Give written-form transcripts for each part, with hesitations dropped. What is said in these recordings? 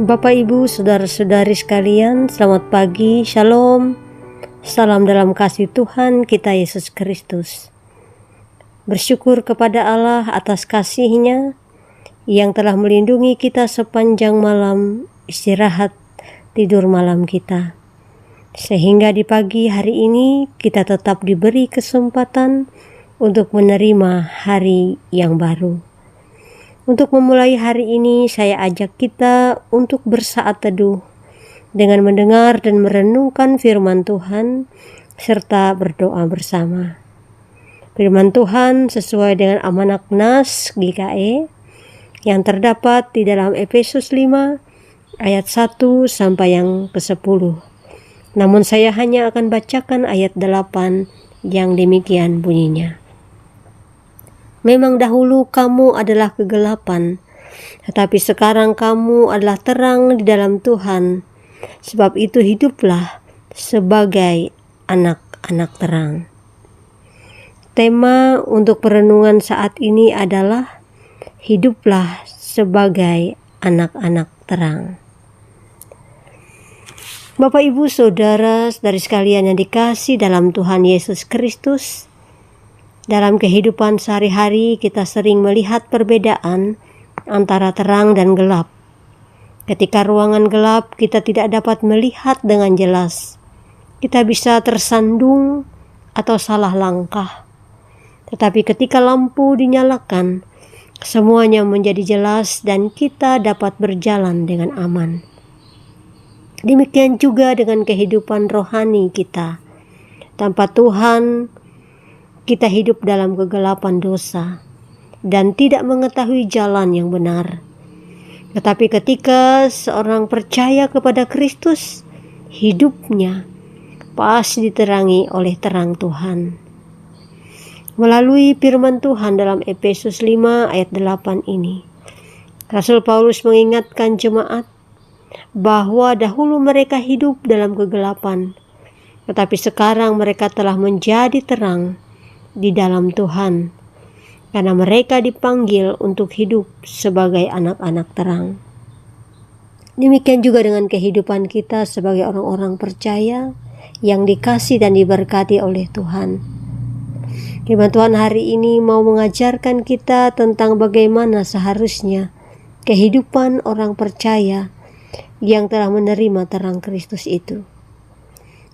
Bapak, Ibu, saudara-saudari sekalian, selamat pagi, shalom, salam dalam kasih Tuhan kita Yesus Kristus. Bersyukur kepada Allah atas kasih-Nya yang telah melindungi kita sepanjang malam istirahat tidur malam kita. Sehingga di pagi hari ini kita tetap diberi kesempatan untuk menerima hari yang baru. Untuk memulai hari ini, saya ajak kita untuk bersaat teduh dengan mendengar dan merenungkan firman Tuhan serta berdoa bersama. Firman Tuhan sesuai dengan amanat Nas GKE yang terdapat di dalam Efesus 5 ayat 1 sampai yang ke-10. Namun saya hanya akan bacakan ayat 8 yang demikian bunyinya. Memang dahulu kamu adalah kegelapan, tetapi sekarang kamu adalah terang di dalam Tuhan. Sebab itu hiduplah sebagai anak-anak terang. Tema untuk perenungan saat ini adalah hiduplah sebagai anak-anak terang. Bapak, Ibu, Saudara, saudari sekalian yang dikasihi dalam Tuhan Yesus Kristus, dalam kehidupan sehari-hari kita sering melihat perbedaan antara terang dan gelap. Ketika ruangan gelap kita tidak dapat melihat dengan jelas. Kita bisa tersandung atau salah langkah. Tetapi ketika lampu dinyalakan, semuanya menjadi jelas dan kita dapat berjalan dengan aman. Demikian juga dengan kehidupan rohani kita. Tanpa Tuhan, kita hidup dalam kegelapan dosa dan tidak mengetahui jalan yang benar. Tetapi ketika seorang percaya kepada Kristus, hidupnya pasti diterangi oleh terang Tuhan. Melalui firman Tuhan dalam Efesus 5 ayat 8 ini, Rasul Paulus mengingatkan jemaat bahwa dahulu mereka hidup dalam kegelapan, tetapi sekarang mereka telah menjadi terang di dalam Tuhan, karena mereka dipanggil untuk hidup sebagai anak-anak terang. Demikian juga dengan kehidupan kita sebagai orang-orang percaya yang dikasihi dan diberkati oleh Tuhan. Firman Tuhan hari ini mau mengajarkan kita tentang bagaimana seharusnya kehidupan orang percaya yang telah menerima terang Kristus itu,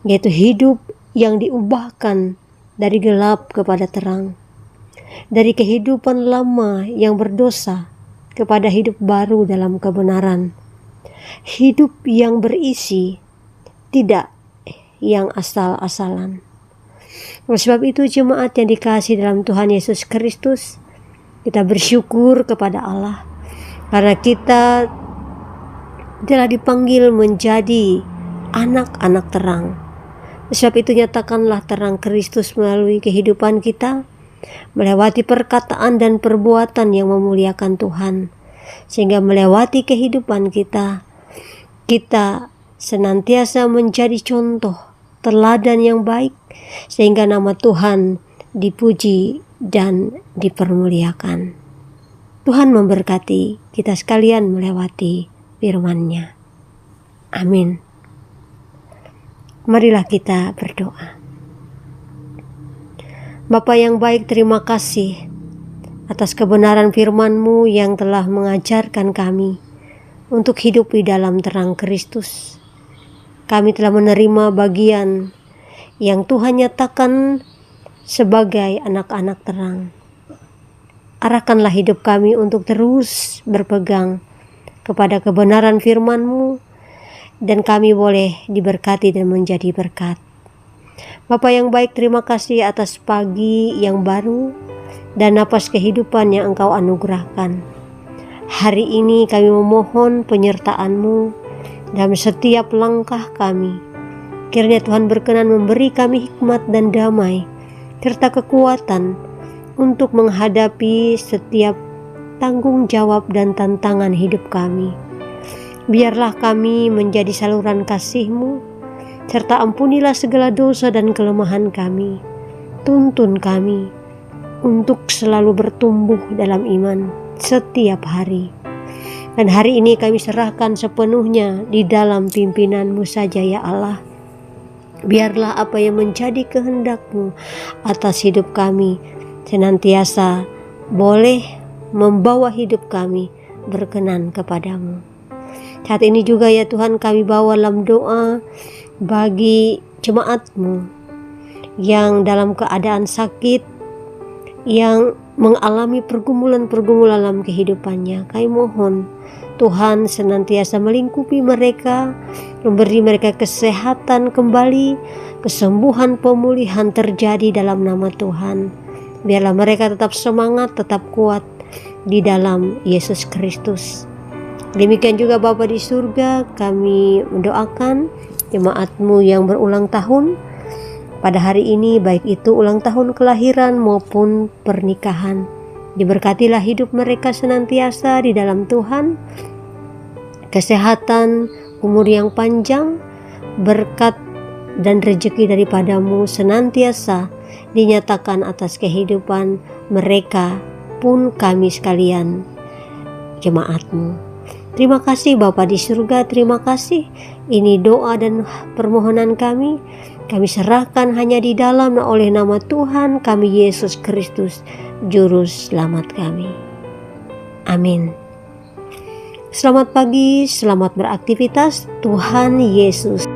yaitu hidup yang diubahkan dari gelap kepada terang, dari kehidupan lama yang berdosa kepada hidup baru dalam kebenaran, hidup yang berisi, tidak yang asal-asalan. Oleh sebab itu, jemaat yang dikasihi dalam Tuhan Yesus Kristus, kita bersyukur kepada Allah karena kita telah dipanggil menjadi anak-anak terang. Sebab itu nyatakanlah terang Kristus melalui kehidupan kita, melewati perkataan dan perbuatan yang memuliakan Tuhan. Sehingga melewati kehidupan kita senantiasa menjadi contoh, teladan yang baik, sehingga nama Tuhan dipuji dan dipermuliakan. Tuhan memberkati kita sekalian melewati firman-Nya. Amin. Marilah kita berdoa. Bapa yang baik, terima kasih atas kebenaran firman-Mu yang telah mengajarkan kami untuk hidup di dalam terang Kristus. Kami telah menerima bagian yang Tuhan nyatakan sebagai anak-anak terang. Arahkanlah hidup kami untuk terus berpegang kepada kebenaran firman-Mu, dan kami boleh diberkati dan menjadi berkat. Bapa yang baik, terima kasih atas pagi yang baru dan napas kehidupan yang Engkau anugerahkan. Hari ini kami memohon penyertaan-Mu dalam setiap langkah kami. Kiranya Tuhan berkenan memberi kami hikmat dan damai, serta kekuatan untuk menghadapi setiap tanggung jawab dan tantangan hidup kami. Biarlah kami menjadi saluran kasih-Mu, serta ampunilah segala dosa dan kelemahan kami. Tuntun kami untuk selalu bertumbuh dalam iman setiap hari. Dan hari ini kami serahkan sepenuhnya di dalam pimpinan-Mu saja ya Allah. Biarlah apa yang menjadi kehendak-Mu atas hidup kami senantiasa boleh membawa hidup kami berkenan kepadamu. Saat ini juga ya Tuhan, kami bawa dalam doa bagi jemaat-Mu yang dalam keadaan sakit, yang mengalami pergumulan-pergumulan dalam kehidupannya. Kami mohon Tuhan senantiasa melingkupi mereka, memberi mereka kesehatan kembali, kesembuhan, pemulihan terjadi dalam nama Tuhan. Biarlah mereka tetap semangat, tetap kuat di dalam Yesus Kristus. Demikian juga Bapa di surga, kami mendoakan jemaat-Mu yang berulang tahun pada hari ini, baik itu ulang tahun kelahiran maupun pernikahan. Diberkatilah hidup mereka senantiasa di dalam Tuhan, kesehatan, umur yang panjang, berkat dan rezeki daripada-Mu senantiasa dinyatakan atas kehidupan mereka pun kami sekalian, jemaat-Mu. Terima kasih Bapa di surga, terima kasih. Ini doa dan permohonan kami. Kami serahkan hanya di dalam oleh nama Tuhan kami Yesus Kristus, Juru Selamat kami. Amin. Selamat pagi, selamat beraktivitas. Tuhan Yesus